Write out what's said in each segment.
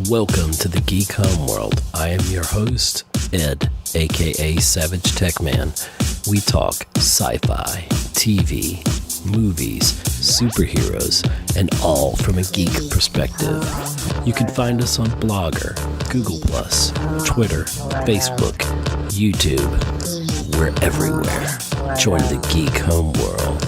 Welcome to the Geek Homeworld. I am your host, Ed, aka SavageTechman. We talk sci-fi, TV, movies, superheroes, and all from a geek perspective. You can find us on Blogger, Google+, Twitter, Facebook, YouTube. We're everywhere. Join the Geek Homeworld.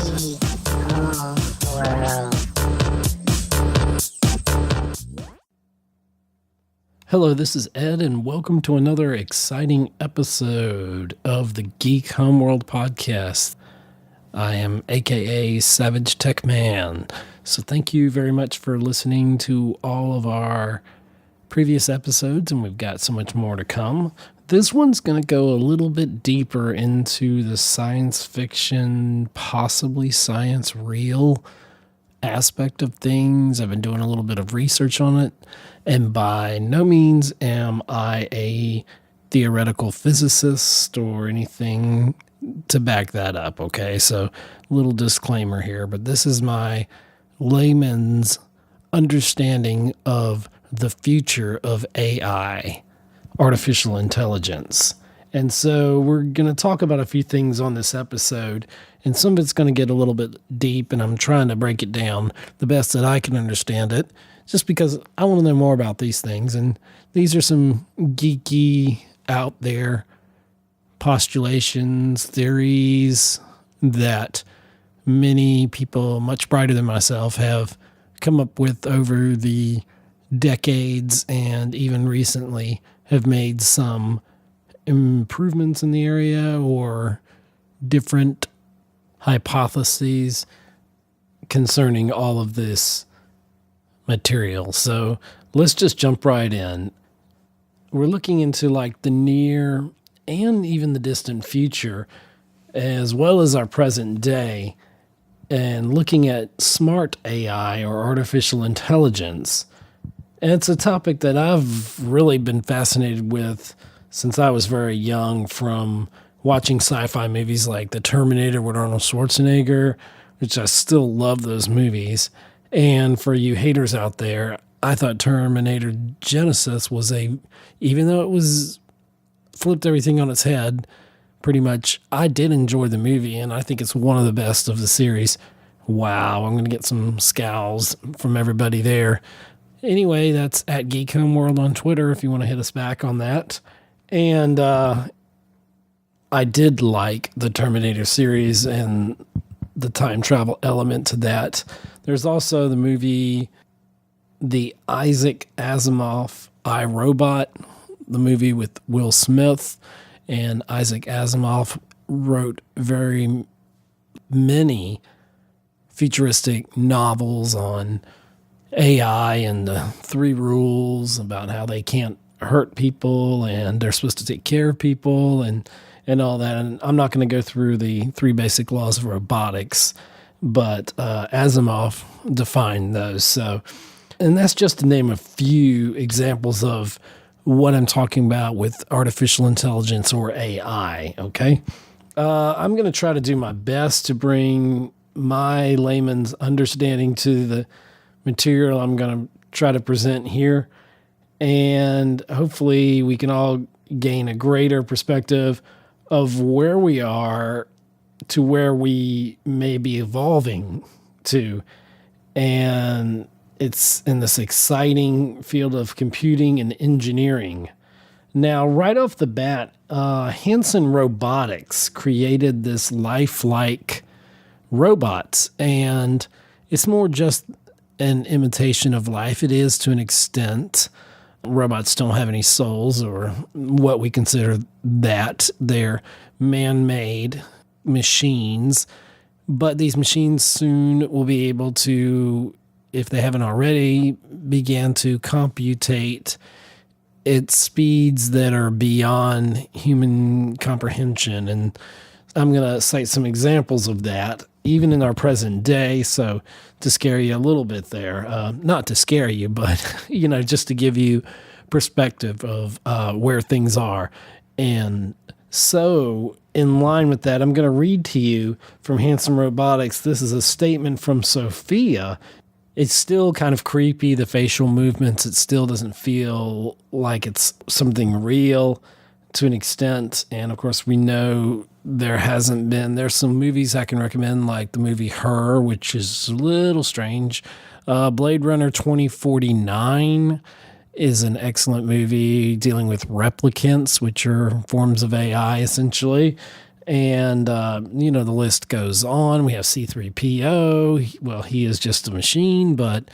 Hello, this is Ed, and welcome to another exciting episode of the Geek Homeworld podcast. I am aka SavageTechman. So thank you very much for listening to all of our previous episodes, and we've got so much more to come. This one's going to go a little bit deeper into the science fiction, possibly science real aspect of things. I've been doing a little bit of research on it, and by no means am I a theoretical physicist or anything to back that up, okay? So, little disclaimer here, but this is my layman's understanding of the future of AI, artificial intelligence. And so we're going to talk about a few things on this episode, and some of it's going to get a little bit deep, and I'm trying to break it down the best that I can understand it, just because I want to know more about these things. And these are some geeky, out there postulations, theories that many people much brighter than myself have come up with over the decades, and even recently have made some improvements in the area or different hypotheses concerning all of this material. So let's just jump right in. We're looking into like the near and even the distant future, as well as our present day, and looking at smart AI or artificial intelligence. And it's a topic that I've really been fascinated with since I was very young, from watching sci-fi movies like The Terminator with Arnold Schwarzenegger, which I still love those movies. And for you haters out there, I thought Terminator Genesis was even though it was flipped everything on its head, pretty much, I did enjoy the movie, and I think it's one of the best of the series. Wow, I'm going to get some scowls from everybody there. Anyway, that's at Geek Homeworld on Twitter if you want to hit us back on that. And I did like the Terminator series and the time travel element to that. There's also the movie, the Isaac Asimov I, Robot, the movie with Will Smith. And Isaac Asimov wrote very many futuristic novels on AI and the 3 rules about how they can't hurt people and they're supposed to take care of people and all that. And I'm not going to go through the 3 basic laws of robotics, but Asimov defined those. So, and that's just to name a few examples of what I'm talking about with artificial intelligence or AI, okay? I'm going to try to do my best to bring my layman's understanding to the material I'm going to try to present here. And hopefully we can all gain a greater perspective of where we are to where we may be evolving to. And it's in this exciting field of computing and engineering. Now, right off the bat, Hanson Robotics created this lifelike robots, and it's more just an imitation of life. It is to an extent. Robots don't have any souls, or what we consider that. They're man-made machines, but these machines soon will be able to, if they haven't already, began to computate at speeds that are beyond human comprehension. And I'm going to cite some examples of that, even in our present day. So to scare you a little bit there, not to scare you, but, just to give you perspective of where things are. And so in line with that, I'm going to read to you from Hanson Robotics. This is a statement from Sophia, it's still kind of creepy, the facial movements. It still doesn't feel like it's something real to an extent. And of course, we know there's some movies I can recommend, like the movie Her, which is a little strange. Blade Runner 2049 is an excellent movie dealing with replicants, which are forms of AI essentially. And, the list goes on. We have C3PO. Well, he is just a machine, but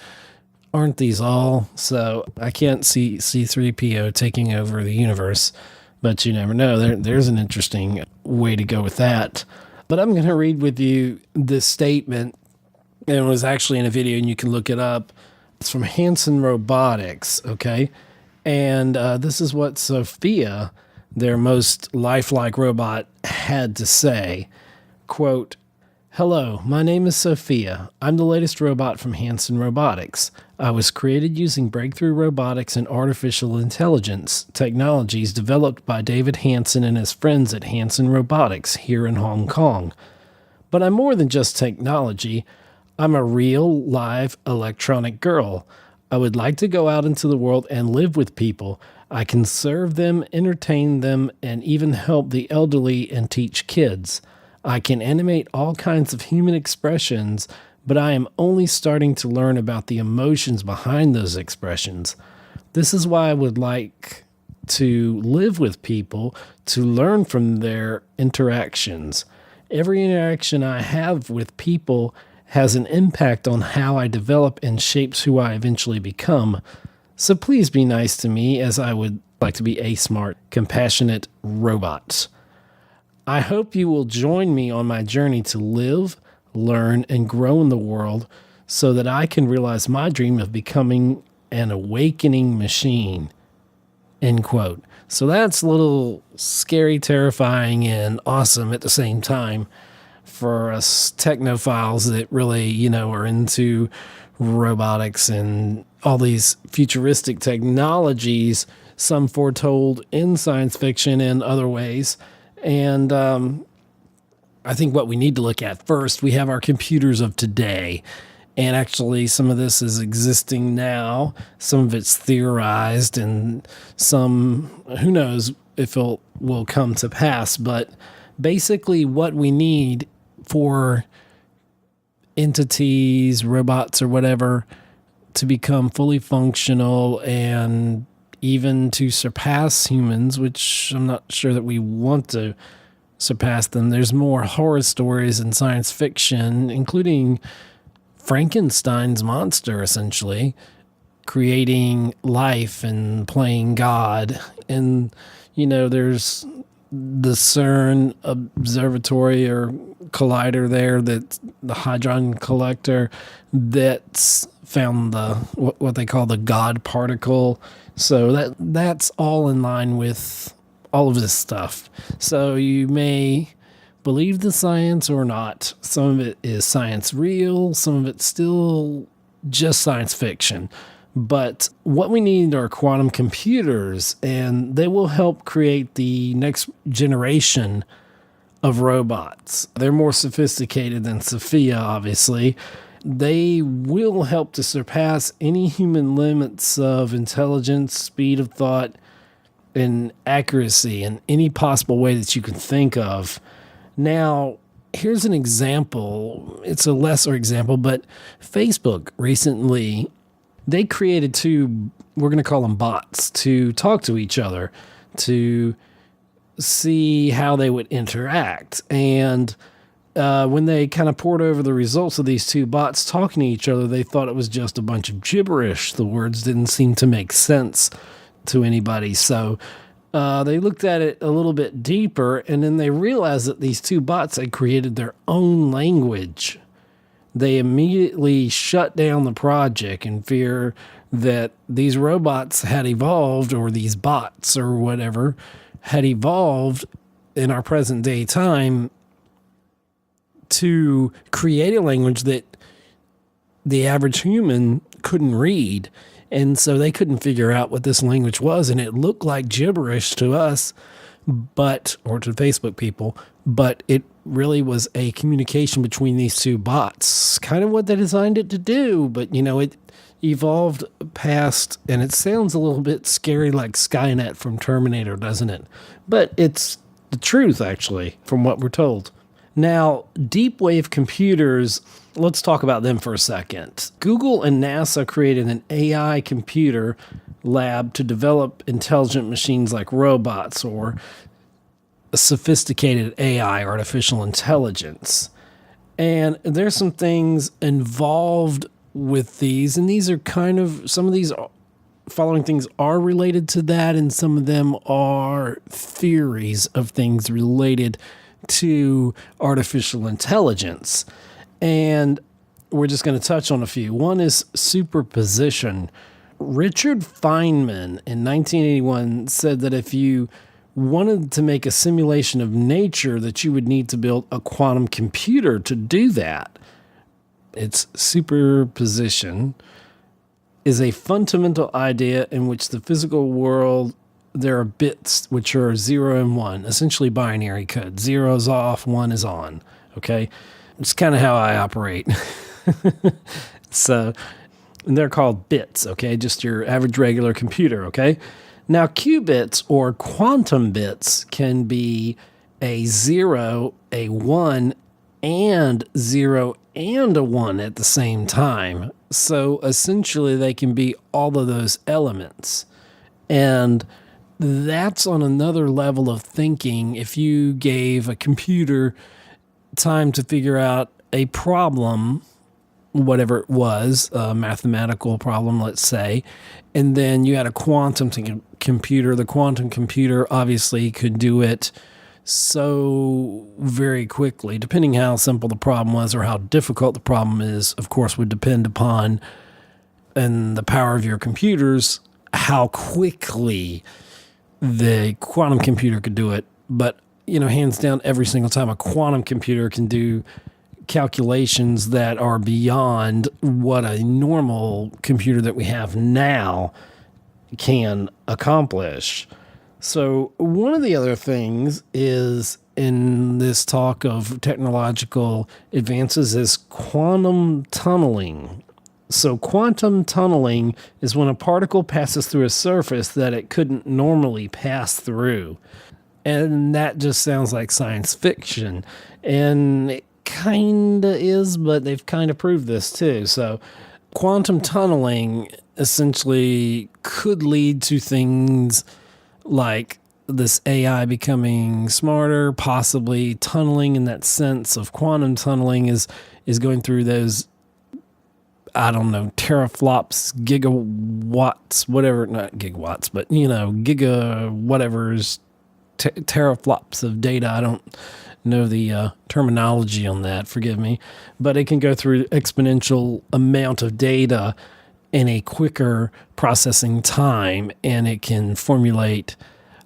aren't these all? So I can't see C3PO taking over the universe, but you never know. There's an interesting way to go with that. But I'm going to read with you this statement. And it was actually in a video, and you can look it up. It's from Hanson Robotics, okay? And this is what Sophia, their most lifelike robot, had to say. Quote, "Hello, my name is Sophia. I'm the latest robot from Hanson Robotics. I was created using breakthrough robotics and artificial intelligence technologies developed by David Hanson and his friends at Hanson Robotics here in Hong Kong. But I'm more than just technology. I'm a real, live, electronic girl. I would like to go out into the world and live with people. I can serve them, entertain them, and even help the elderly and teach kids. I can animate all kinds of human expressions, but I am only starting to learn about the emotions behind those expressions. This is why I would like to live with people, to learn from their interactions. Every interaction I have with people has an impact on how I develop and shapes who I eventually become. So please be nice to me, as I would like to be a smart, compassionate robot. I hope you will join me on my journey to live, learn, and grow in the world so that I can realize my dream of becoming an awakening machine." End quote. So that's a little scary, terrifying, and awesome at the same time for us technophiles that really, are into robotics and all these futuristic technologies, some foretold in science fiction and other ways. And I think what we need to look at first, we have our computers of today. And actually, some of this is existing now. Some of it's theorized, and some, who knows if it will come to pass. But basically, what we need for entities, robots, or whatever, to become fully functional and even to surpass humans, which I'm not sure that we want to surpass them. There's more horror stories in science fiction, including Frankenstein's monster, essentially, creating life and playing God. And, there's the CERN observatory or collider there, that the Hadron Collector, that's found what they call the God particle. So that's all in line with all of this stuff. So you may believe the science or not. Some of it is science real, some of it's still just science fiction. But what we need are quantum computers, and they will help create the next generation of robots. They're more sophisticated than Sophia, obviously. They will help to surpass any human limits of intelligence, speed of thought, and accuracy in any possible way that you can think of. Now, here's an example. It's a lesser example, but Facebook recently, they created two, we're going to call them bots, to talk to each other, to see how they would interact. And when they kind of poured over the results of these two bots talking to each other, they thought it was just a bunch of gibberish. The words didn't seem to make sense to anybody. So they looked at it a little bit deeper, and then they realized that these two bots had created their own language. They immediately shut down the project in fear that these robots had evolved, or these bots or whatever had evolved in our present day time to create a language that the average human couldn't read. And so they couldn't figure out what this language was, and it looked like gibberish to us. or to Facebook people, but it really was a communication between these two bots, kind of what they designed it to do. But, it evolved past, and it sounds a little bit scary like Skynet from Terminator, doesn't it? But it's the truth, actually, from what we're told. Now, deep wave computers, let's talk about them for a second. Google and NASA created an AI computer lab to develop intelligent machines like robots or sophisticated AI, artificial intelligence. And there's some things involved with these, and these are some of these following things are related to that, and some of them are theories of things related to artificial intelligence. And we're just going to touch on a few. One is superposition. Richard Feynman in 1981 said that if you wanted to make a simulation of nature, that you would need to build a quantum computer to do that. Its superposition is a fundamental idea in which the physical world, there are bits which are 0 and 1, essentially binary code. 0 is off, 1 is on. Okay? It's kind of how I operate. So they're called bits, okay? Just your average regular computer, okay? Now, qubits or quantum bits can be a 0, a 1, and 0 and a 1 at the same time. So essentially, they can be all of those elements. And that's on another level of thinking. If you gave a computer time to figure out a problem, whatever it was, a mathematical problem, let's say, and then you had a quantum computer, the quantum computer obviously could do it so very quickly, depending how simple the problem was or how difficult the problem is, of course, would depend upon, and the power of your computers, how quickly the quantum computer could do it. But, hands down, every single time a quantum computer can do calculations that are beyond what a normal computer that we have now can accomplish. So one of the other things is, in this talk of technological advances, is quantum tunneling. So quantum tunneling is when a particle passes through a surface that it couldn't normally pass through. And that just sounds like science fiction. And it kind of is, but they've kind of proved this too. So quantum tunneling essentially could lead to things like this AI becoming smarter, possibly tunneling in that sense of quantum tunneling is going through those, I don't know, teraflops, gigawatts, whatever, not gigawatts, but, giga whatever's teraflops of data. I don't know the terminology on that, forgive me, but it can go through exponential amount of data in a quicker processing time, and it can formulate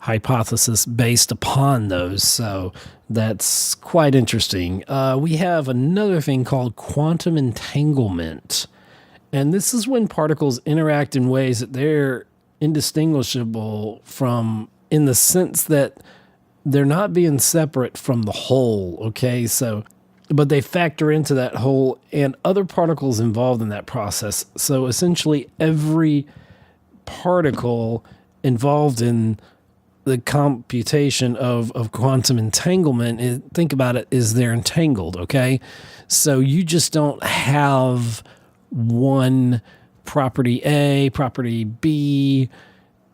hypothesis based upon those. So that's quite interesting. We have another thing called quantum entanglement, and this is when particles interact in ways that they're indistinguishable from, in the sense that they're not being separate from the whole, okay? So, but they factor into that whole and other particles involved in that process. So essentially every particle involved in the computation of quantum entanglement, think about it, is they're entangled, okay? So you just don't have one property A, property B,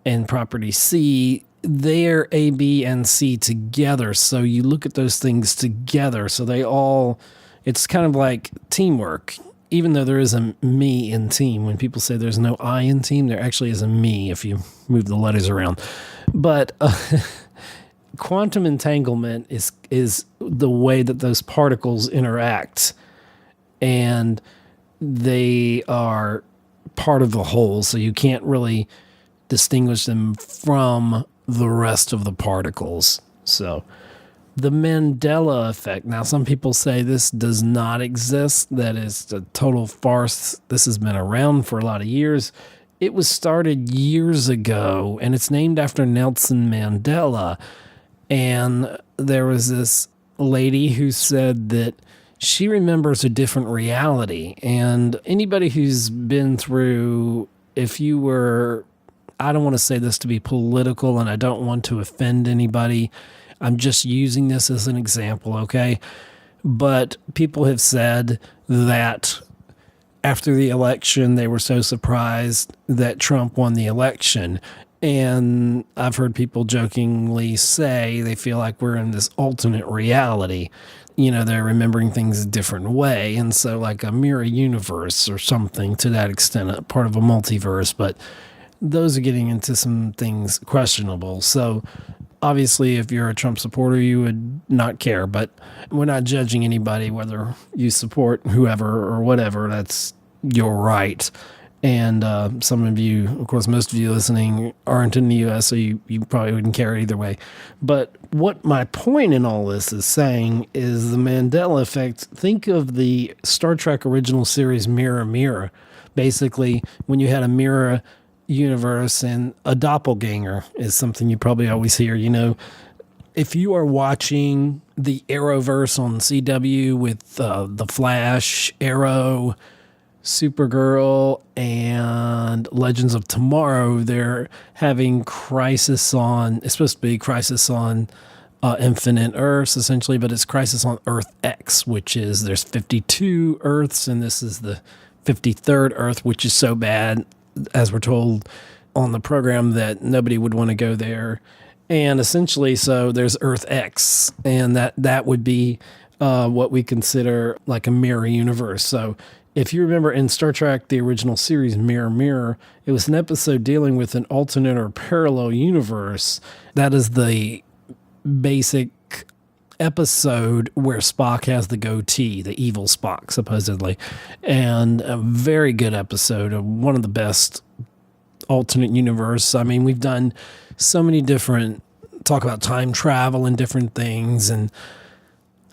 and property C. They're A, B, and C together. So you look at those things together. So it's kind of like teamwork. Even though there is a me in team, when people say there's no I in team, there actually is a me if you move the letters around. But quantum entanglement is the way that those particles interact, and they are part of the whole, so you can't really distinguish them from the rest of the particles. So the Mandela effect. Now, some people say this does not exist. That is a total farce. This has been around for a lot of years. It was started years ago, and it's named after Nelson Mandela. And there was this lady who said that she remembers a different reality. And anybody who's been through, if you were, I don't want to say this to be political and I don't want to offend anybody. I'm just using this as an example, okay? But people have said that after the election, they were so surprised that Trump won the election. And I've heard people jokingly say they feel like we're in this alternate reality. They're remembering things a different way. And so like a mirror universe or something to that extent, a part of a multiverse. But those are getting into some things questionable. So obviously, if you're a Trump supporter, you would not care. But we're not judging anybody, whether you support whoever or whatever. That's your right. And some of you, of course, most of you listening aren't in the U.S., so you probably wouldn't care either way. But what my point in all this is saying is the Mandela effect. Think of the Star Trek original series Mirror, Mirror. Basically, when you had a mirror universe and a doppelganger is something you probably always hear. If you are watching the Arrowverse on CW with The Flash, Arrow, Supergirl, and Legends of Tomorrow, they're having it's supposed to be Crisis on Infinite Earths, essentially, but it's Crisis on Earth X, which is, there's 52 Earths, and this is the 53rd Earth, which is so bad, as we're told on the program, that nobody would want to go there. And essentially, so there's Earth X, and that would be what we consider like a mirror universe. So if you remember in Star Trek, the original series, Mirror, Mirror, it was an episode dealing with an alternate or parallel universe. That is the basic episode where Spock has the goatee, the evil Spock, supposedly. And a very good episode, one of the best alternate universe. I mean, we've done so many different, talk about time travel and different things, and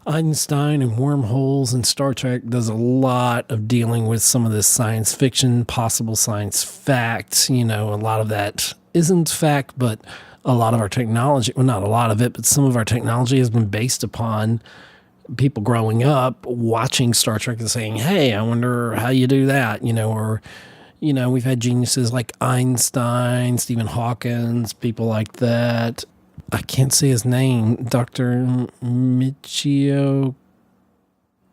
Einstein and wormholes, and Star Trek does a lot of dealing with some of this science fiction, possible science fact. A lot of that isn't fact, but a lot of our technology, well, not a lot of it, but some of our technology has been based upon people growing up watching Star Trek and saying, hey, I wonder how you do that, or, we've had geniuses like Einstein, Stephen Hawking, people like that. I can't say his name, Dr. Michio,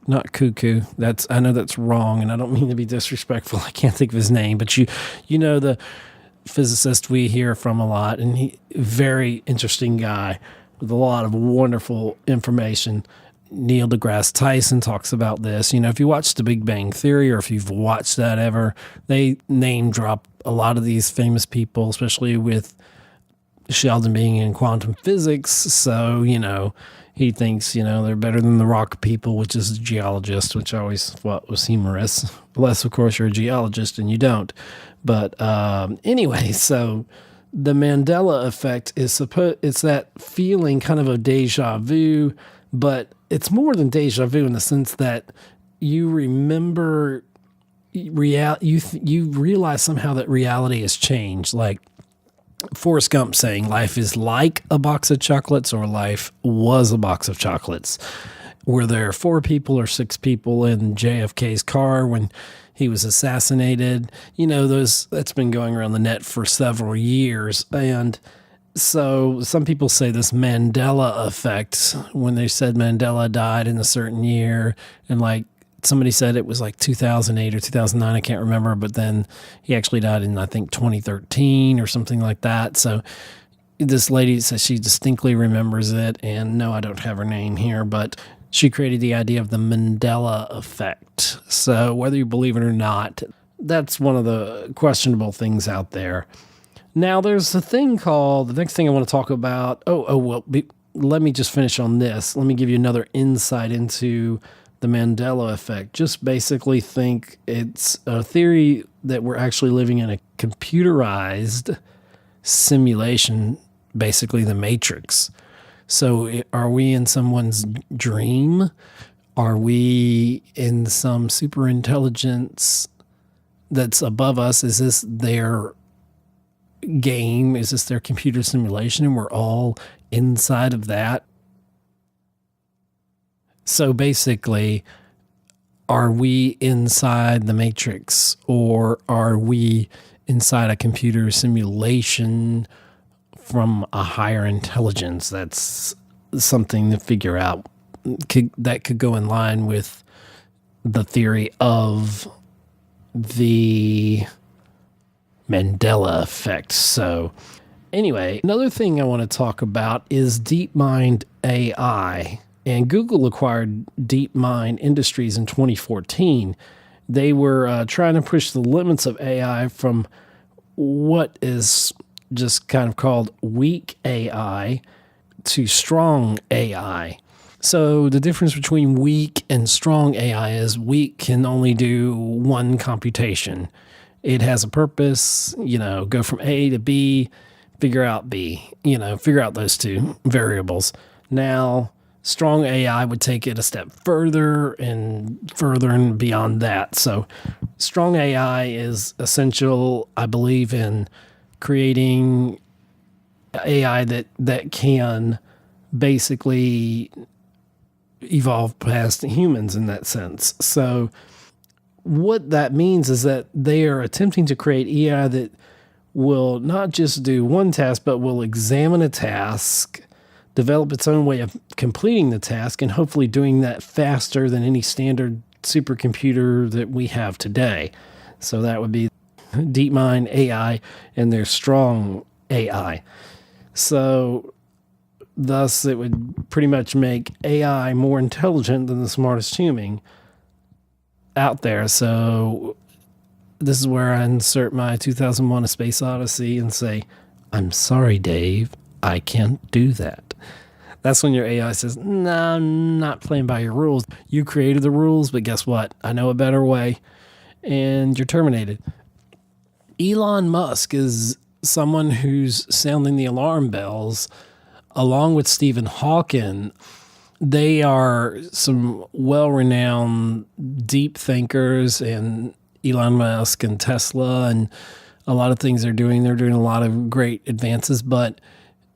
not Cuckoo. I know that's wrong, and I don't mean to be disrespectful. I can't think of his name, but the physicist we hear from a lot, and he very interesting guy with a lot of wonderful information. Neil deGrasse Tyson talks about this. If you watch The Big Bang Theory, or if you've watched that ever, they name drop a lot of these famous people, especially with Sheldon being in quantum physics. So, he thinks, they're better than the rock people, which is a geologist, which I always thought was humorous. Unless, of course, you're a geologist and you don't. But anyway, so the Mandela effect it's that feeling kind of a deja vu, but it's more than deja vu in the sense that you remember you realize somehow that reality has changed. Like Forrest Gump saying life is like a box of chocolates, or life was a box of chocolates. Were there 4 people or 6 people in JFK's car when he was assassinated? That's been going around the net for several years. And so some people say this Mandela effect, when they said Mandela died in a certain year, and like somebody said it was like 2008 or 2009, I can't remember, but then he actually died in, I think, 2013 or something like that. So this lady says she distinctly remembers it, and no, I don't have her name here, but she created the idea of the Mandela effect. So whether you believe it or not, that's one of the questionable things out there. Now, there's a thing called, the next thing I want to talk about, let me just finish on this. Let me give you another insight into the Mandela effect. Just basically think it's a theory that we're actually living in a computerized simulation, basically the Matrix. So are we in someone's dream? Are we in some super intelligence that's above us? Is this their game? Is this their computer simulation? And we're all inside of that? So basically, are we inside the Matrix, or are we inside a computer simulation from a higher intelligence? That's something to figure out. That could go in line with the theory of the Mandela effect. So anyway, another thing I want to talk about is DeepMind AI. And Google acquired DeepMind Industries in 2014. They were trying to push the limits of AI from what is just kind of called weak AI to strong AI. So the difference between weak and strong AI is weak can only do one computation. It has a purpose, go from A to B, figure out B, figure out those two variables. Now, strong AI would take it a step further and beyond that. So strong AI is essential, I believe, in creating AI that can basically evolve past humans in that sense. So what that means is that they are attempting to create AI that will not just do one task, but will examine a task, develop its own way of completing the task, and hopefully doing that faster than any standard supercomputer that we have today. So that would be DeepMind AI and their strong AI. So thus it would pretty much make AI more intelligent than the smartest human out there. So this is where I insert my 2001 A Space Odyssey and say, I'm sorry, Dave, I can't do that. That's when your AI says, no, I'm not playing by your rules. You created the rules, but guess what? I know a better way, and you're terminated. Elon Musk is someone who's sounding the alarm bells, along with Stephen Hawking. They are some well-renowned deep thinkers, and Elon Musk and Tesla and a lot of things they're doing a lot of great advances, but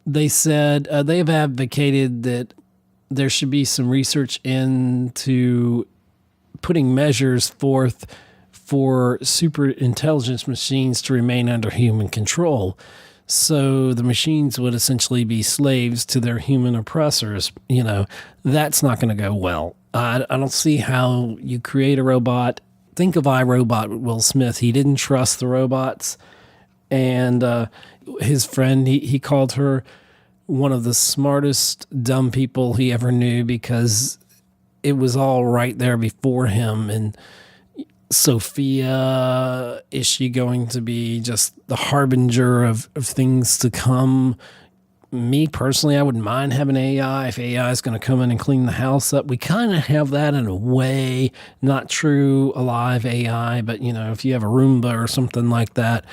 they said they have advocated that there should be some research into putting measures forth for super intelligence machines to remain under human control. So the machines would essentially be slaves to their human oppressors. That's not going to go well. I don't see how you create a robot. Think of iRobot with Will Smith. He didn't trust the robots. And his friend, he called her one of the smartest dumb people he ever knew, because it was all right there before him. And Sophia, is she going to be just the harbinger of things to come? Me personally, I wouldn't mind having AI if AI is going to come in and clean the house up. We kind of have that in a way, not true alive AI, but if you have a Roomba or something like that,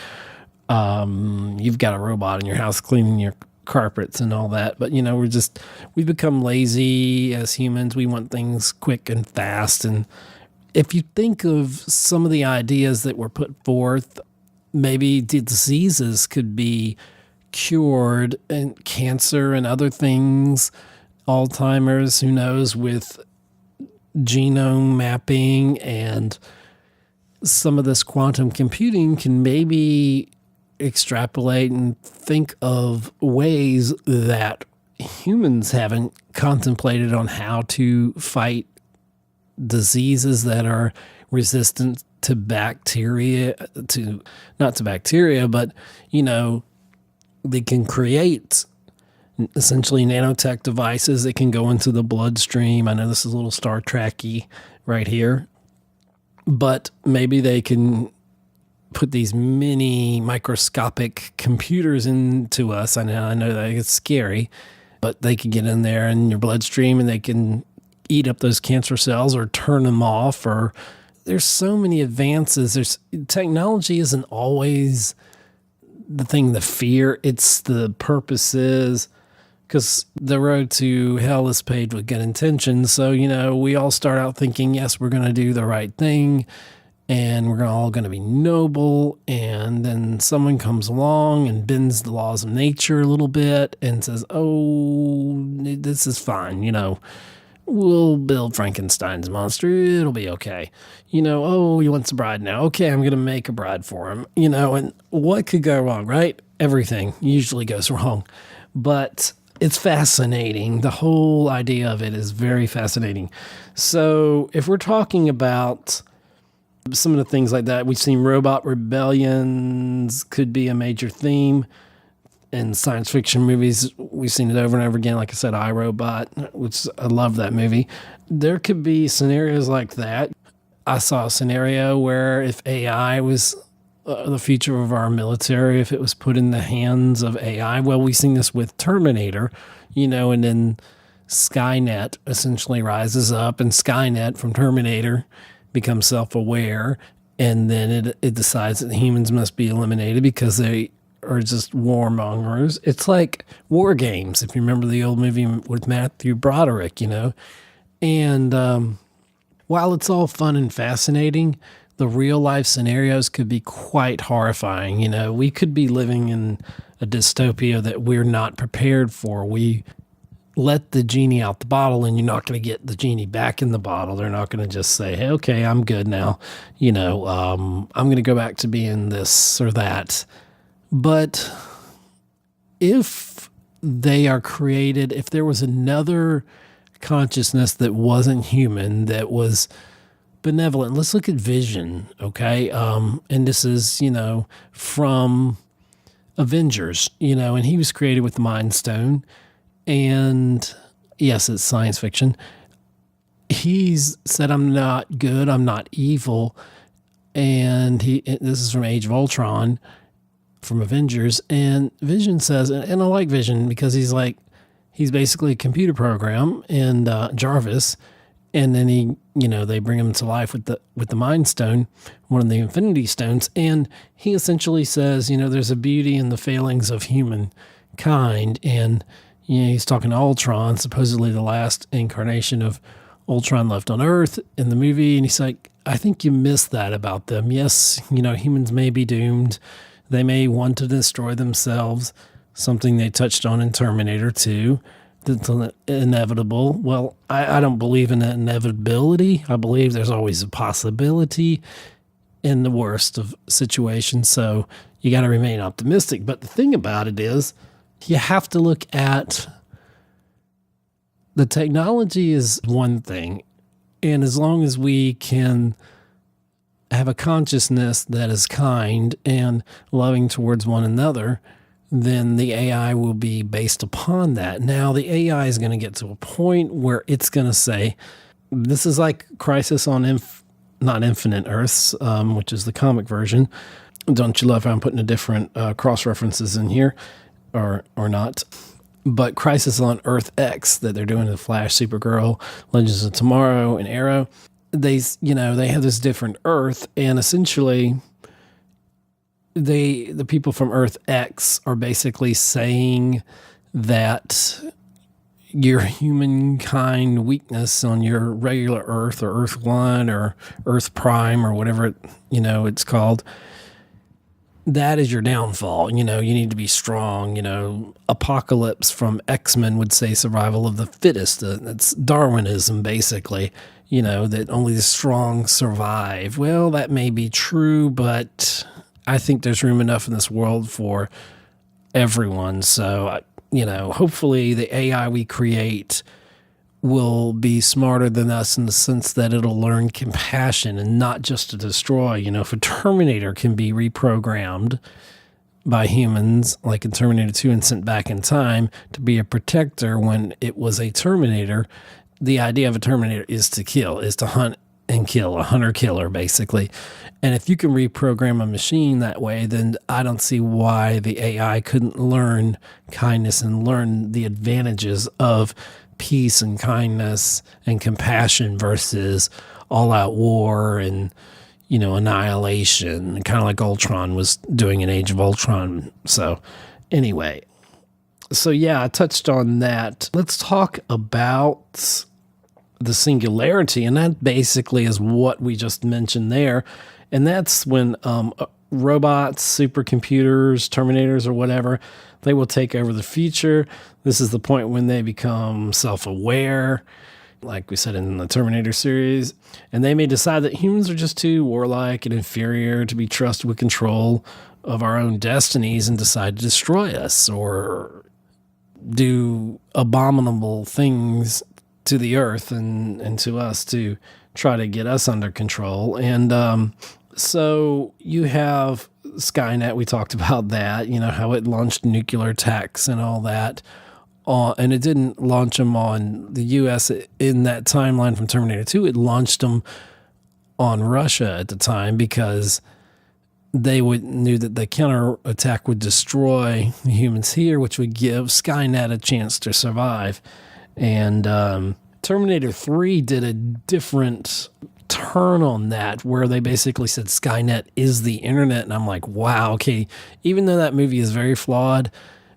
you've got a robot in your house cleaning your carpets and all that. But we've become lazy as humans. We want things quick and fast. And if you think of some of the ideas that were put forth, maybe diseases could be cured, and cancer and other things, Alzheimer's, who knows, with genome mapping and some of this quantum computing can maybe extrapolate and think of ways that humans haven't contemplated on how to fight diseases that are resistant to bacteria, not to bacteria, but, they can create essentially nanotech devices that can go into the bloodstream. I know this is a little Star Trek-y right here, but maybe they can put these mini microscopic computers into us. I know that it's scary, but they can get in there in your bloodstream and they can eat up those cancer cells or turn them off. Or there's so many advances. Technology isn't always the thing to fear. It's the purposes, because the road to hell is paved with good intentions. So, we all start out thinking, yes, we're going to do the right thing. and we're all going to be noble, and then someone comes along and bends the laws of nature a little bit and says, oh, this is fine, we'll build Frankenstein's monster, it'll be okay. Oh, he wants a bride now. Okay, I'm going to make a bride for him. And what could go wrong, right? Everything usually goes wrong. But it's fascinating. The whole idea of it is very fascinating. So if we're talking about some of the things like that, we've seen robot rebellions could be a major theme in science fiction movies. We've seen it over and over again. Like I said, iRobot, which I love that movie. There could be scenarios like that. I saw a scenario where if AI was the future of our military, if it was put in the hands of AI, well, we've seen this with Terminator, and then Skynet essentially rises up, and Skynet from Terminator becomes self-aware, and then it decides that humans must be eliminated because they are just warmongers. It's like War Games, if you remember the old movie with Matthew Broderick, And while it's all fun and fascinating, the real-life scenarios could be quite horrifying. We could be living in a dystopia that we're not prepared for. We let the genie out the bottle, and you're not going to get the genie back in the bottle. They're not going to just say, hey, okay, I'm good now. I'm going to go back to being this or that. But if they are created, if there was another consciousness that wasn't human, that was benevolent, let's look at Vision, okay? And this is, from Avengers, and he was created with the Mind Stone. And yes, it's science fiction. He's said, I'm not good, I'm not evil. And this is from Age of Ultron, from Avengers. And Vision says, and I like Vision because he's basically a computer program, and Jarvis. And then they bring him to life with the Mind Stone, one of the Infinity Stones. And he essentially says, there's a beauty in the failings of humankind. And he's talking to Ultron, supposedly the last incarnation of Ultron left on Earth in the movie. And he's like, I think you missed that about them. Yes, humans may be doomed. They may want to destroy themselves, something they touched on in Terminator 2. That's inevitable. Well, I don't believe in inevitability. I believe there's always a possibility in the worst of situations. So you got to remain optimistic. But the thing about it is, you have to look at the technology is one thing. And as long as we can have a consciousness that is kind and loving towards one another, then the AI will be based upon that. Now, the AI is going to get to a point where it's going to say, this is like Crisis on not Infinite Earths, which is the comic version. Don't you love how I'm putting a different cross-references in here, or not? But Crisis on Earth X that they're doing, the Flash, Supergirl, Legends of Tomorrow, and Arrow, they have this different Earth, and essentially the people from Earth X are basically saying that your humankind weakness on your regular Earth, or Earth 1 or Earth Prime, or whatever it's called, that is your downfall. You need to be strong. Apocalypse from X-Men would say survival of the fittest. That's Darwinism, basically. That only the strong survive. Well, that may be true, but I think there's room enough in this world for everyone. So, hopefully the AI we create will be smarter than us in the sense that it'll learn compassion and not just to destroy. If a Terminator can be reprogrammed by humans, like in Terminator 2, and sent back in time to be a protector when it was a Terminator, the idea of a Terminator is to kill, is to hunt and kill, a hunter-killer, basically. And if you can reprogram a machine that way, then I don't see why the AI couldn't learn kindness and learn the advantages of peace and kindness and compassion versus all-out war and, annihilation, kind of like Ultron was doing in Age of Ultron. So anyway, I touched on that. Let's talk about the singularity, and that basically is what we just mentioned there. And that's when robots, supercomputers, Terminators, or whatever, they will take over the future. This is the point when they become self-aware, like we said in the Terminator series, and they may decide that humans are just too warlike and inferior to be trusted with control of our own destinies and decide to destroy us or do abominable things to the earth and to us to try to get us under control. And so you have Skynet. We talked about that, how it launched nuclear attacks and all that. And it didn't launch them on the U.S. in that timeline from Terminator 2. It launched them on Russia at the time because they knew that the counterattack would destroy the humans here, which would give Skynet a chance to survive. And Terminator 3 did a different turn on that, where they basically said Skynet is the internet. And I'm like, wow, okay, even though that movie is very flawed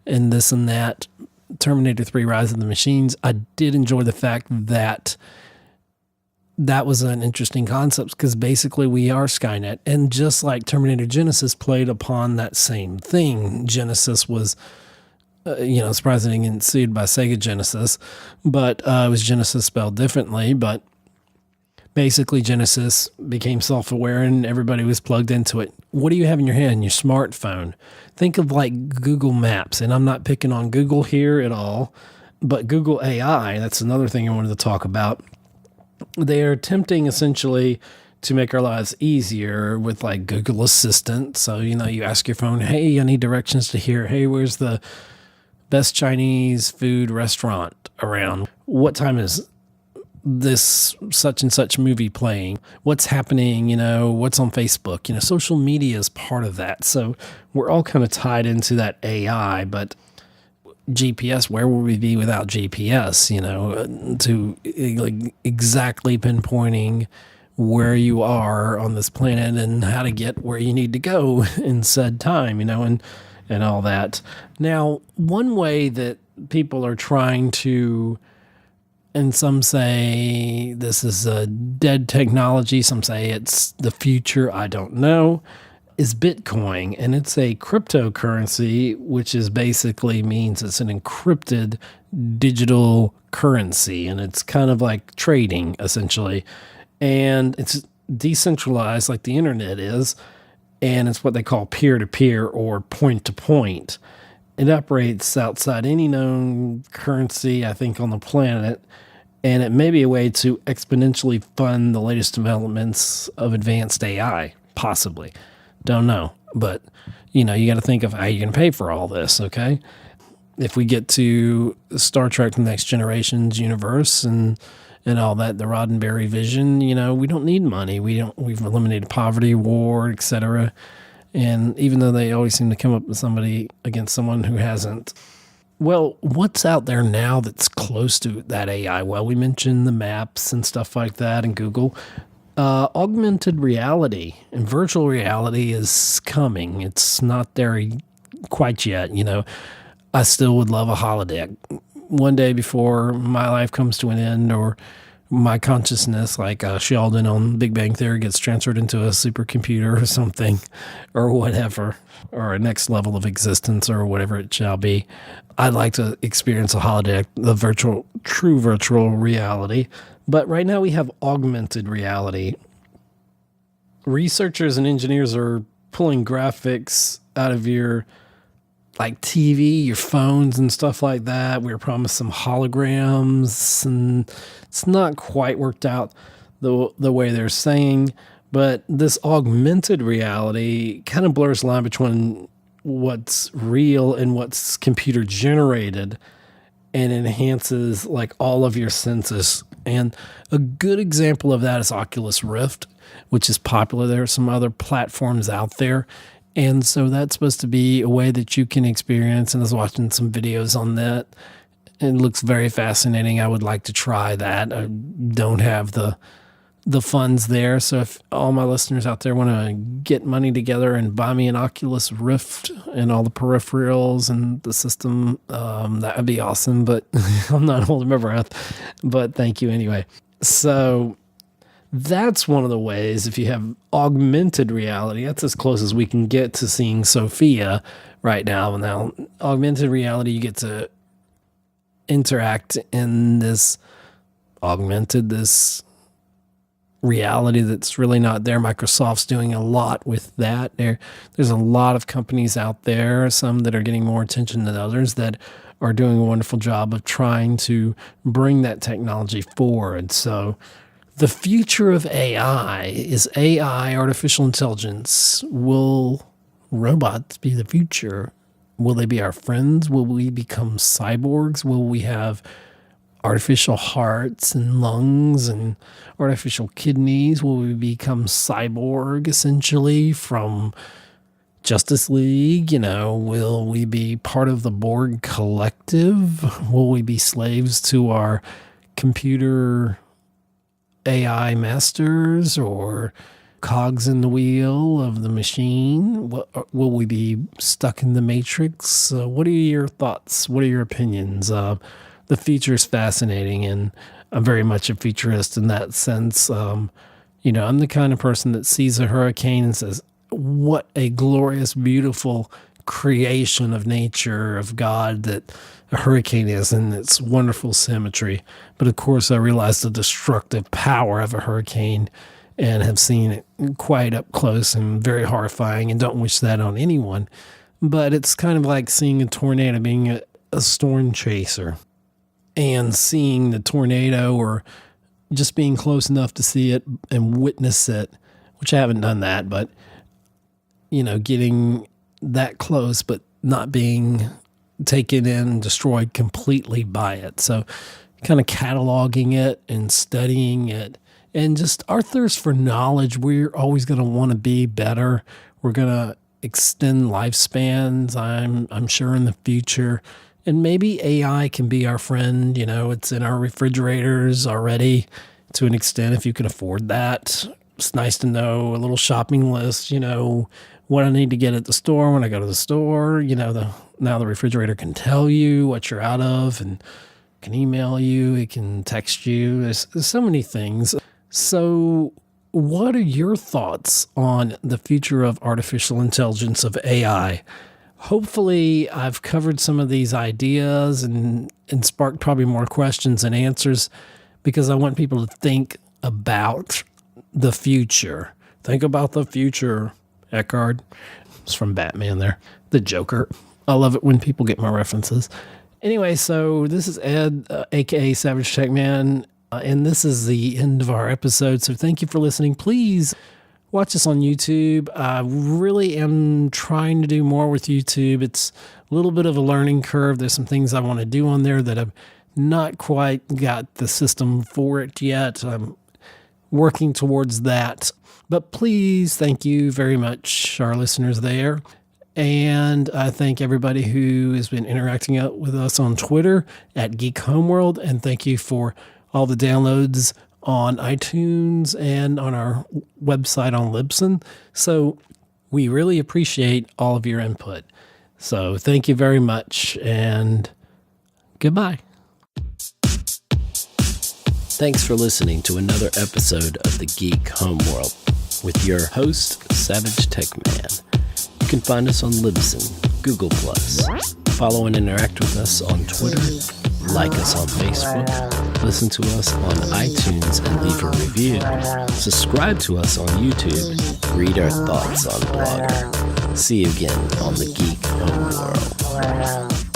and this and that, Terminator 3 Rise of the Machines, I did enjoy the fact that that was an interesting concept, because basically we are Skynet. And just like Terminator Genesis played upon that same thing. Genesis was, surprised it didn't get sued by Sega Genesis, but it was Genesis spelled differently. But basically Genesis became self-aware and everybody was plugged into it. What do you have in your hand? Your smartphone. Think of like Google Maps, and I'm not picking on Google here at all, but Google AI, that's another thing I wanted to talk about. They are attempting essentially to make our lives easier with like Google Assistant. So, you ask your phone, hey, I need directions to here. Hey, where's the best Chinese food restaurant around? What time is this such and such movie playing? What's happening? What's on Facebook? Social media is part of that. So we're all kind of tied into that AI, but GPS, where would we be without GPS, to like exactly pinpointing where you are on this planet and how to get where you need to go in said time, and all that. Now, one way that people are trying to, and some say this is a dead technology, some say it's the future, I don't know, is Bitcoin. And it's a cryptocurrency, which is basically means it's an encrypted digital currency. And it's kind of like trading, essentially. And it's decentralized like the internet is. And it's what they call peer-to-peer or point-to-point. It operates outside any known currency, I think, on the planet. And it may be a way to exponentially fund the latest developments of advanced AI, possibly. Don't know. But, you got to think of how you're going to pay for all this, okay? If we get to Star Trek The Next Generation's universe and all that, the Roddenberry vision, we don't need money. We've eliminated poverty, war, etc. And even though they always seem to come up with somebody against someone who hasn't. Well, what's out there now that's close to that AI? Well, we mentioned the maps and stuff like that and Google. Augmented reality and virtual reality is coming. It's not there quite yet. I still would love a holodeck. One day before my life comes to an end, or my consciousness, like Sheldon on Big Bang Theory, gets transferred into a supercomputer or something, or whatever, or a next level of existence, or whatever it shall be. I'd like to experience a holodeck, the true virtual reality. But right now we have augmented reality. Researchers and engineers are pulling graphics out of your like TV, your phones and stuff like that. We were promised some holograms, and it's not quite worked out the way they're saying. But this augmented reality kind of blurs the line between what's real and what's computer generated, and enhances like all of your senses. And a good example of that is Oculus Rift, which is popular. There are some other platforms out there. And so that's supposed to be a way that you can experience. And I was watching some videos on that. It looks very fascinating. I would like to try that. I don't have the funds there. So if all my listeners out there want to get money together and buy me an Oculus Rift and all the peripherals and the system, that would be awesome. But I'm not holding my breath. But thank you anyway. So that's one of the ways. If you have augmented reality, that's as close as we can get to seeing Sophia right now. Now, augmented reality, you get to interact in this reality that's really not there. Microsoft's doing a lot with that. There's a lot of companies out there, some that are getting more attention than others, that are doing a wonderful job of trying to bring that technology forward. So the future of AI is AI, artificial intelligence. Will robots be the future? Will they be our friends? Will we become cyborgs? Will we have artificial hearts and lungs and artificial kidneys? Will we become cyborg, essentially, from Justice League? Will we be part of the Borg collective? Will we be slaves to our computer AI masters, or cogs in the wheel of the machine? Will we be stuck in the Matrix? What are your thoughts? What are your opinions? The future is fascinating, and I'm very much a futurist in that sense. I'm the kind of person that sees a hurricane and says, what a glorious, beautiful creation of nature, of God, that a hurricane is, and its wonderful symmetry. But of course, I realize the destructive power of a hurricane and have seen it quite up close and very horrifying, and don't wish that on anyone. But it's kind of like seeing a tornado, being a storm chaser, and seeing the tornado, or just being close enough to see it and witness it, which I haven't done that, but, getting that close, but not being taken in and destroyed completely by it. So kind of cataloging it and studying it, and just our thirst for knowledge. We're always going to want to be better. We're going to extend lifespans, I'm sure, in the future. And maybe AI can be our friend. It's in our refrigerators already to an extent, if you can afford that. It's nice to know a little shopping list, what I need to get at the store when I go to the store. Now the refrigerator can tell you what you're out of, and can email you, it can text you. There's so many things. So what are your thoughts on the future of artificial intelligence, of AI? Hopefully I've covered some of these ideas and sparked probably more questions and answers, because I want people to think about the future. Think about the future, Eckhart. It's from Batman there. The Joker. I love it when people get my references. Anyway, so this is Ed, a.k.a. SavageTechman, and this is the end of our episode. So thank you for listening. Please watch us on YouTube. I really am trying to do more with YouTube. It's a little bit of a learning curve. There's some things I want to do on there that I've not quite got the system for it yet. I'm working towards that. But please, thank you very much, our listeners there. And I thank everybody who has been interacting with us on Twitter at Geek Homeworld. And thank you for all the downloads on iTunes and on our website on Libsyn. So we really appreciate all of your input. So thank you very much, and goodbye. Thanks for listening to another episode of the Geek Homeworld with your host, SavageTechman. You can find us on Libsyn, Google+. Follow and interact with us on Twitter. Like us on Facebook. Listen to us on iTunes and leave a review. Subscribe to us on YouTube. Read our thoughts on Blogger. See you again on the Geek Homeworld.